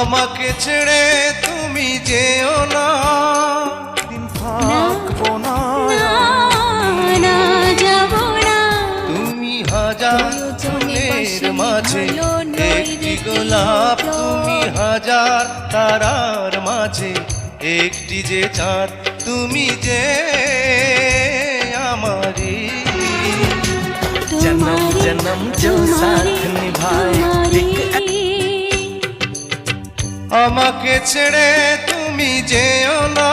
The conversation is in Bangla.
আমাকে ছেড়ে তুমি যেও না, দিন থাকবো না, না যাব না। তুমি হাজার ফুলের মাঝে একটি গোলাপ, তুমি হাজার তারার মাঝে একটি যে চাঁদ, তুমি যে আমারি जन्म जन्म जो साथ निभाए। আমাকে ছেড়ে তুমি যেও না।